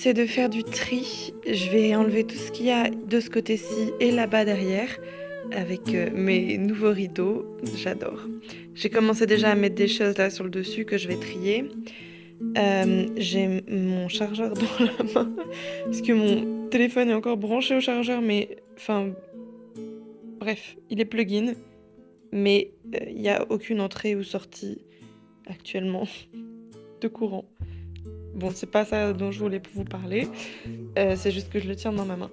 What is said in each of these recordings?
c'est de faire du tri. Je vais enlever tout ce qu'il y a de ce côté-ci et là-bas derrière avec mes nouveaux rideaux. J'adore. J'ai commencé déjà à mettre des choses là sur le dessus que je vais trier. J'ai mon chargeur dans la main parce que mon téléphone est encore branché au chargeur, mais enfin bref, il est plug-in, mais il n'y a aucune entrée ou sortie actuellement de courant. Bon, c'est pas ça dont je voulais vous parler, c'est juste que je le tiens dans ma main.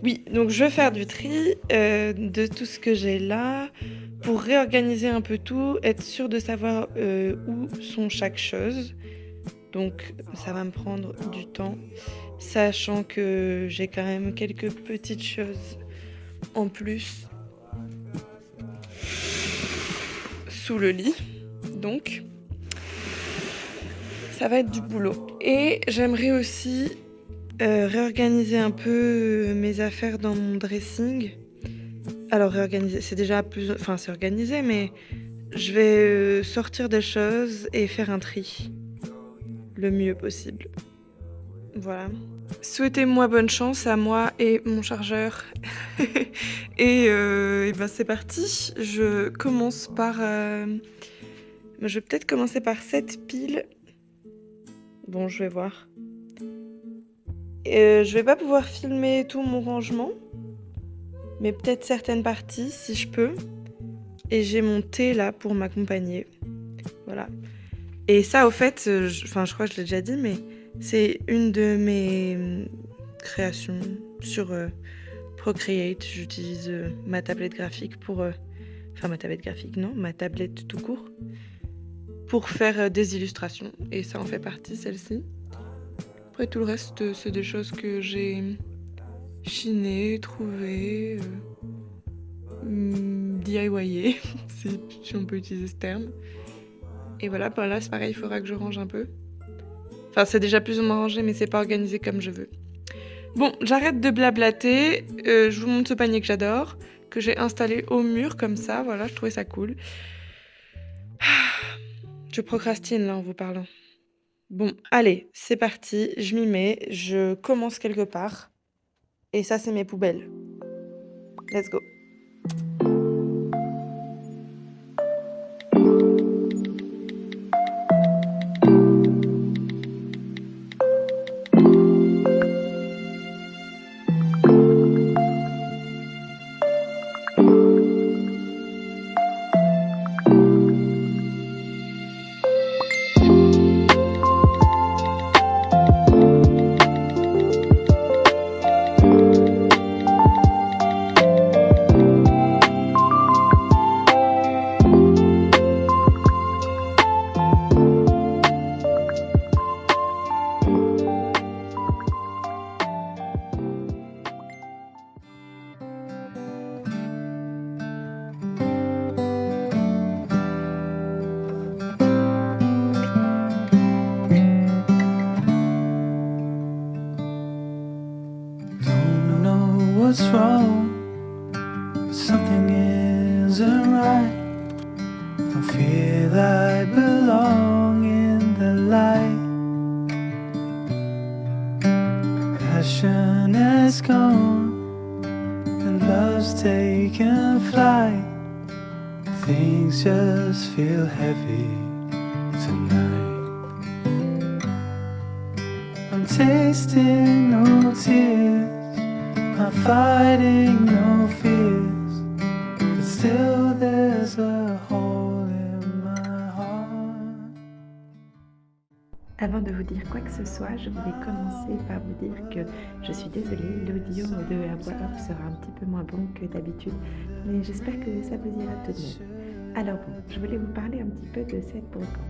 Oui, donc je vais faire du tri de tout ce que j'ai là pour réorganiser un peu tout, être sûre de savoir où sont chaque chose. Donc ça va me prendre du temps, sachant que j'ai quand même quelques petites choses en plus sous le lit. Donc ça va être du boulot. Et j'aimerais aussi réorganiser un peu mes affaires dans mon dressing. Alors réorganiser, c'est déjà plus... Enfin c'est organisé, mais je vais sortir des choses et faire un tri le mieux possible. Voilà. Souhaitez-moi bonne chance à moi et mon chargeur. Et ben c'est parti. Je commence par... Je vais peut-être commencer par cette pile. Bon, je vais voir. Je vais pas pouvoir filmer tout mon rangement, mais peut-être certaines parties si je peux. Et j'ai mon thé là pour m'accompagner. Voilà. Et ça, au fait, je crois que je l'ai déjà dit, mais c'est une de mes créations sur Procreate. J'utilise ma tablette graphique pour... ma tablette graphique, non, ma tablette tout court. Pour faire des illustrations. Et ça en fait partie, celle-ci. Après, tout le reste, c'est des choses que j'ai chinées, trouvées, DIYées, si on peut utiliser ce terme. Et voilà, ben là, c'est pareil, il faudra que je range un peu. Enfin, c'est déjà plus ou moins rangé, mais c'est pas organisé comme je veux. Bon, j'arrête de blablater. Je vous montre ce panier que j'adore, que j'ai installé au mur comme ça. Voilà, je trouvais ça cool. Je procrastine là en vous parlant. Bon, allez, c'est parti, je m'y mets, je commence quelque part. Et ça, c'est mes poubelles. Let's go. What's wrong? Something isn't right. I feel I belong in the light. Passion has gone and love's taken flight. Things just feel heavy tonight. I'm tasting no tears, I'm fighting no fears, but still there's a hole in my heart. Avant de vous dire quoi que ce soit, je voulais commencer par vous dire que je suis désolée, l'audio de la voix off sera un petit peu moins bon que d'habitude, mais j'espère que ça vous ira tout de même. Alors bon, je voulais vous parler un petit peu de cette brocante.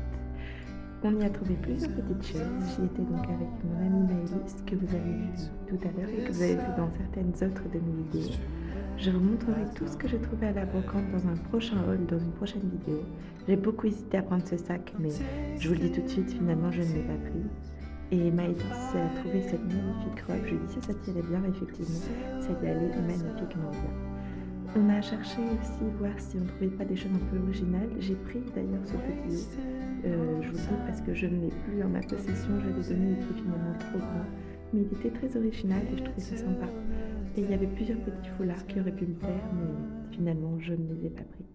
On y a trouvé plusieurs petites choses. J'y étais donc avec mon amie Maëlys, que vous avez vu tout à l'heure et que vous avez vu dans certaines autres de mes vidéos. Je vous montrerai tout ce que j'ai trouvé à la brocante dans un prochain haul, dans une prochaine vidéo. J'ai beaucoup hésité à prendre ce sac, mais je vous le dis tout de suite, finalement je ne l'ai pas pris. Et Maëlys a trouvé cette magnifique robe. Je lui ai dit si ça tirait bien, effectivement, ça y allait magnifiquement bien. On a cherché aussi voir si on ne trouvait pas des choses un peu originales. J'ai pris d'ailleurs ce petit lot. Je vous le dis parce que je ne l'ai plus en ma possession, je l'ai donné, il était finalement trop grand. mais il était très original et je trouvais ça sympa. Et il y avait plusieurs petits foulards qui auraient pu me plaire, mais finalement je ne les ai pas pris.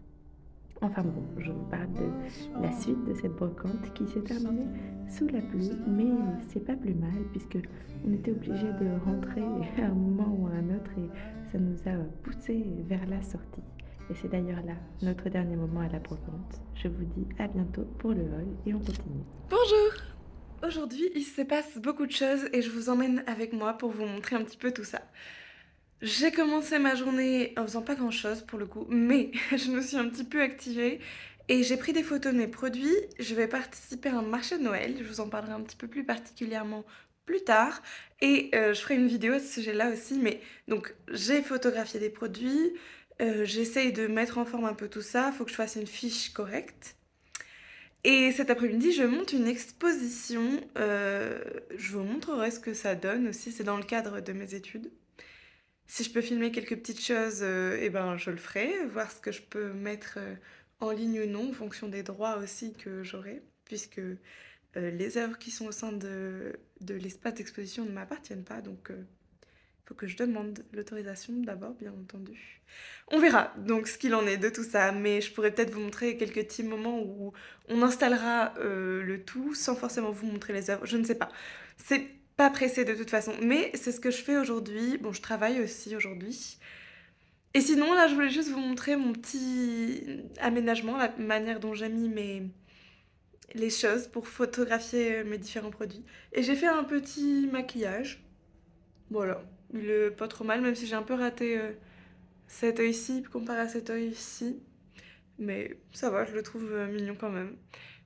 Enfin bon, je vous parle de la suite de cette brocante qui s'est terminée sous la pluie, mais c'est pas plus mal puisque on était obligé de rentrer à un moment ou à un autre et ça nous a poussé vers la sortie. Et c'est d'ailleurs là notre dernier moment à la brocante. Je vous dis à bientôt pour le vol et on continue. Bonjour! Aujourd'hui, il se passe beaucoup de choses et je vous emmène avec moi pour vous montrer un petit peu tout ça. J'ai commencé ma journée en faisant pas grand-chose pour le coup, mais je me suis un petit peu activée et j'ai pris des photos de mes produits. Je vais participer à un marché de Noël, je vous en parlerai un petit peu plus particulièrement plus tard et je ferai une vidéo à ce sujet-là aussi. Mais donc j'ai photographié des produits, j'essaye de mettre en forme un peu tout ça, faut que je fasse une fiche correcte. Et cet après-midi, je monte une exposition. Je vous montrerai ce que ça donne aussi. C'est dans le cadre de mes études. Si je peux filmer quelques petites choses, eh ben, je le ferai. Voir ce que je peux mettre en ligne ou non, en fonction des droits aussi que j'aurai. Puisque les œuvres qui sont au sein de l'espace d'exposition ne m'appartiennent pas. Donc, faut que je demande l'autorisation d'abord, bien entendu. On verra donc ce qu'il en est de tout ça, mais je pourrais peut-être vous montrer quelques petits moments où on installera le tout sans forcément vous montrer les œuvres. Je ne sais pas. C'est pas pressé de toute façon, mais c'est ce que je fais aujourd'hui. Bon, je travaille aussi aujourd'hui. Et sinon, là, je voulais juste vous montrer mon petit aménagement, la manière dont j'ai mis les choses pour photographier mes différents produits. Et j'ai fait un petit maquillage. Voilà, il est pas trop mal, même si j'ai un peu raté cet œil-ci comparé à cet œil-ci. Mais ça va, je le trouve mignon quand même.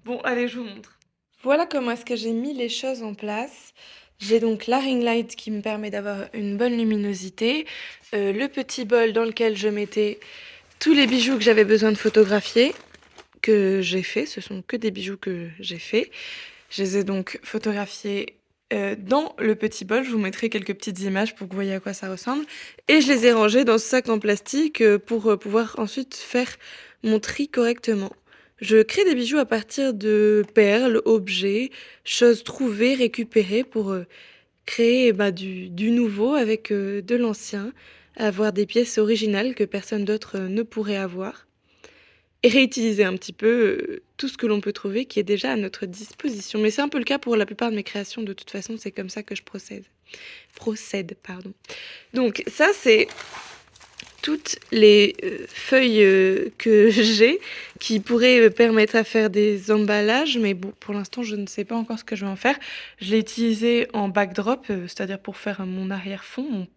Bon, allez, je vous montre. Voilà comment est-ce que j'ai mis les choses en place. J'ai donc la ring light qui me permet d'avoir une bonne luminosité, le petit bol dans lequel je mettais tous les bijoux que j'avais besoin de photographier, que j'ai fait. Ce sont que des bijoux que j'ai fait. Je les ai donc photographiés dans le petit bol. Je vous mettrai quelques petites images pour que vous voyez à quoi ça ressemble. Et je les ai rangés dans ce sac en plastique pour pouvoir ensuite faire mon tri correctement. Je crée des bijoux à partir de perles, objets, choses trouvées, récupérées pour créer du nouveau avec de l'ancien, avoir des pièces originales que personne d'autre ne pourrait avoir et réutiliser un petit peu tout ce que l'on peut trouver qui est déjà à notre disposition. Mais c'est un peu le cas pour la plupart de mes créations, de toute façon, c'est comme ça que je procède, pardon. Donc ça, c'est toutes les feuilles que j'ai qui pourraient permettre à faire des emballages, mais bon, pour l'instant, je ne sais pas encore ce que je vais en faire. Je l'ai utilisé en backdrop, c'est-à-dire pour faire mon arrière-fond,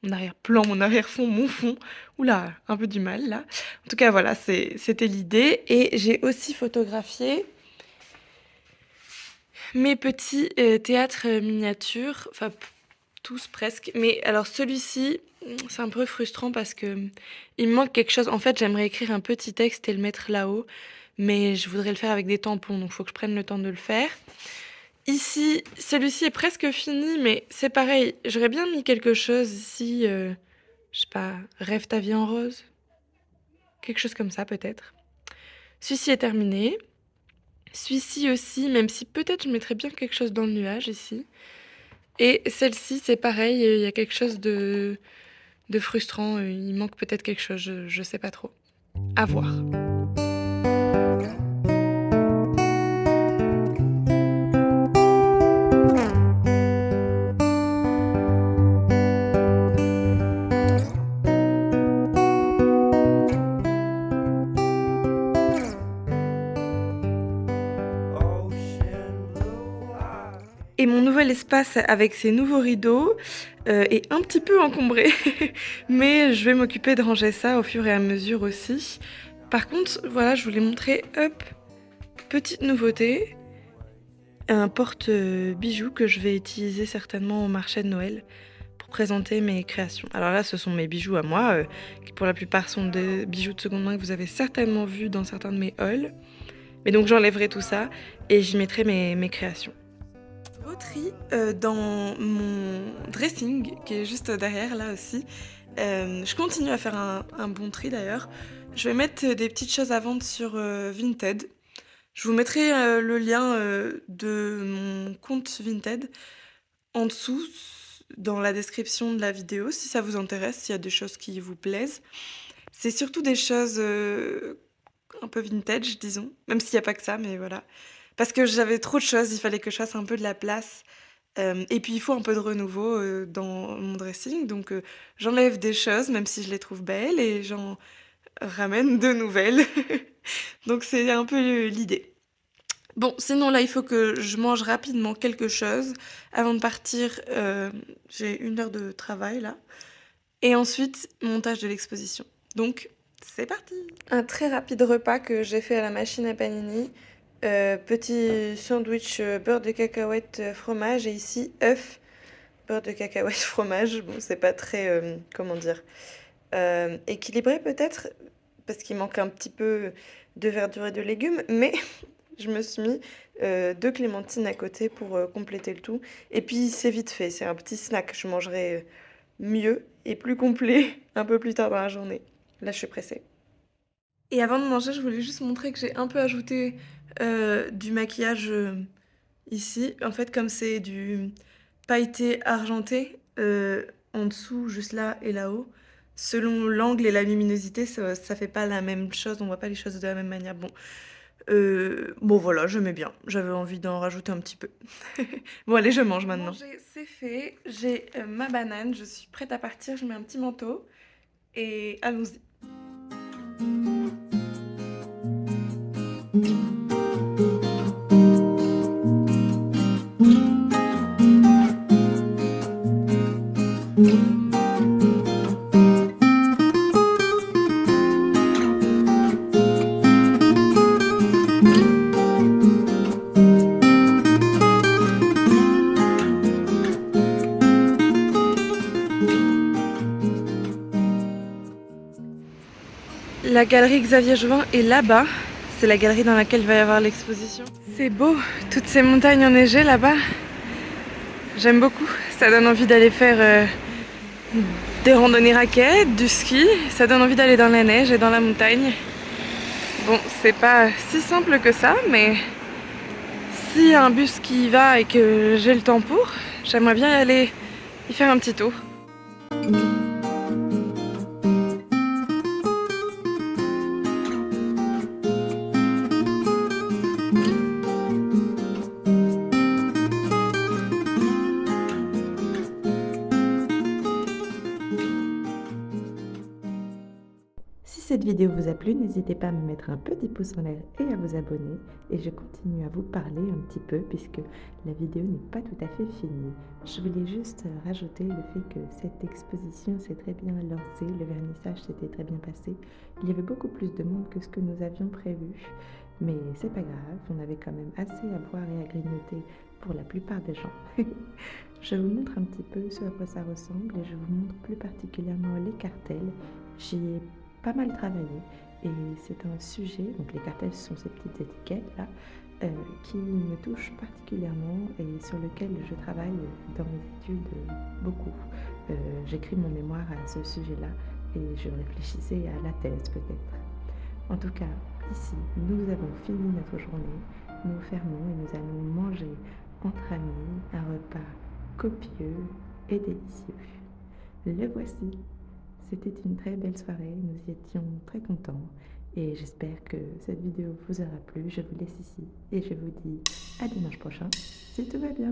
mon arrière-plan, mon arrière-fond, mon fond. Oula, un peu du mal là. En tout cas, voilà, c'était l'idée. Et j'ai aussi photographié mes petits théâtres miniatures, enfin tous presque. Mais alors celui-ci, c'est un peu frustrant parce que il me manque quelque chose. En fait, j'aimerais écrire un petit texte et le mettre là-haut, mais je voudrais le faire avec des tampons, donc il faut que je prenne le temps de le faire. Ici, celui-ci est presque fini, mais c'est pareil. J'aurais bien mis quelque chose ici, je sais pas, rêve ta vie en rose, quelque chose comme ça peut-être. Celui-ci est terminé. Celui-ci aussi, même si peut-être je mettrais bien quelque chose dans le nuage ici. Et celle-ci, c'est pareil, il y a quelque chose de frustrant. Il manque peut-être quelque chose, je sais pas trop. À voir. Et mon nouvel espace avec ces nouveaux rideaux est un petit peu encombré, mais je vais m'occuper de ranger ça au fur et à mesure aussi. Par contre, voilà, je voulais montrer, hop, petite nouveauté, un porte-bijoux que je vais utiliser certainement au marché de Noël pour présenter mes créations. Alors là, ce sont mes bijoux à moi, qui pour la plupart sont des bijoux de seconde main que vous avez certainement vus dans certains de mes hauls. Mais donc j'enlèverai tout ça et j'y mettrai mes créations. Tri dans mon dressing qui est juste derrière là aussi. Je continue à faire un bon tri d'ailleurs. Je vais mettre des petites choses à vendre sur Vinted. Je vous mettrai le lien de mon compte Vinted en dessous, dans la description de la vidéo, si ça vous intéresse, s'il y a des choses qui vous plaisent. C'est surtout des choses un peu vintage, disons, même s'il n'y a pas que ça, mais voilà. Parce que j'avais trop de choses, il fallait que je fasse un peu de la place. Et puis il faut un peu de renouveau dans mon dressing, donc j'enlève des choses, même si je les trouve belles, et j'en ramène de nouvelles. Donc c'est un peu l'idée. Bon, sinon là, il faut que je mange rapidement quelque chose. Avant de partir, j'ai 1 heure de travail là. Et ensuite, montage de l'exposition. Donc, c'est parti! Un très rapide repas que j'ai fait à la machine à panini. Petit sandwich beurre de cacahuète, fromage, et ici, œuf, beurre de cacahuète, fromage. Bon, c'est pas très, comment dire, équilibré peut-être, parce qu'il manque un petit peu de verdure et de légumes, mais je me suis mis 2 clémentines à côté pour compléter le tout. Et puis, c'est vite fait, c'est un petit snack. Je mangerai mieux et plus complet un peu plus tard dans la journée. Là, je suis pressée. Et avant de manger, je voulais juste montrer que j'ai un peu ajouté du maquillage ici. En fait, comme c'est du pailleté argenté, en dessous, juste là et là-haut, selon l'angle et la luminosité, ça fait pas la même chose, on voit pas les choses de la même manière. Bon voilà, j'aimais bien, j'avais envie d'en rajouter un petit peu. Bon allez, je mange maintenant. Manger, c'est fait, j'ai ma banane, je suis prête à partir, je mets un petit manteau et allons-y. La galerie Xavier Jouvin est là-bas. C'est la galerie dans laquelle il va y avoir l'exposition. C'est beau, toutes ces montagnes enneigées là-bas. J'aime beaucoup. Ça donne envie d'aller faire des randonnées raquettes, du ski. Ça donne envie d'aller dans la neige et dans la montagne. Bon, c'est pas si simple que ça, mais s'il y a un bus qui y va et que j'ai le temps pour, j'aimerais bien y aller y faire un petit tour. Si cette vidéo vous a plu, n'hésitez pas à me mettre un petit pouce en l'air et à vous abonner. Et je continue à vous parler un petit peu puisque la vidéo n'est pas tout à fait finie. Je voulais juste rajouter le fait que cette exposition s'est très bien lancée, le vernissage s'était très bien passé. Il y avait beaucoup plus de monde que ce que nous avions prévu. Mais c'est pas grave, on avait quand même assez à boire et à grignoter pour la plupart des gens. Je vous montre un petit peu ce à quoi ça ressemble et je vous montre plus particulièrement les cartels. J'y ai pas mal travaillé et c'est un sujet, donc les cartels sont ces petites étiquettes là, qui me touchent particulièrement et sur lequel je travaille dans mes études beaucoup. J'écris mon mémoire à ce sujet-là et je réfléchissais à la thèse peut-être. En tout cas, ici, nous avons fini notre journée, nous fermons et nous allons manger entre amis un repas copieux et délicieux. Le voici. C'était une très belle soirée, nous y étions très contents et j'espère que cette vidéo vous aura plu. Je vous laisse ici et je vous dis à dimanche prochain si tout va bien.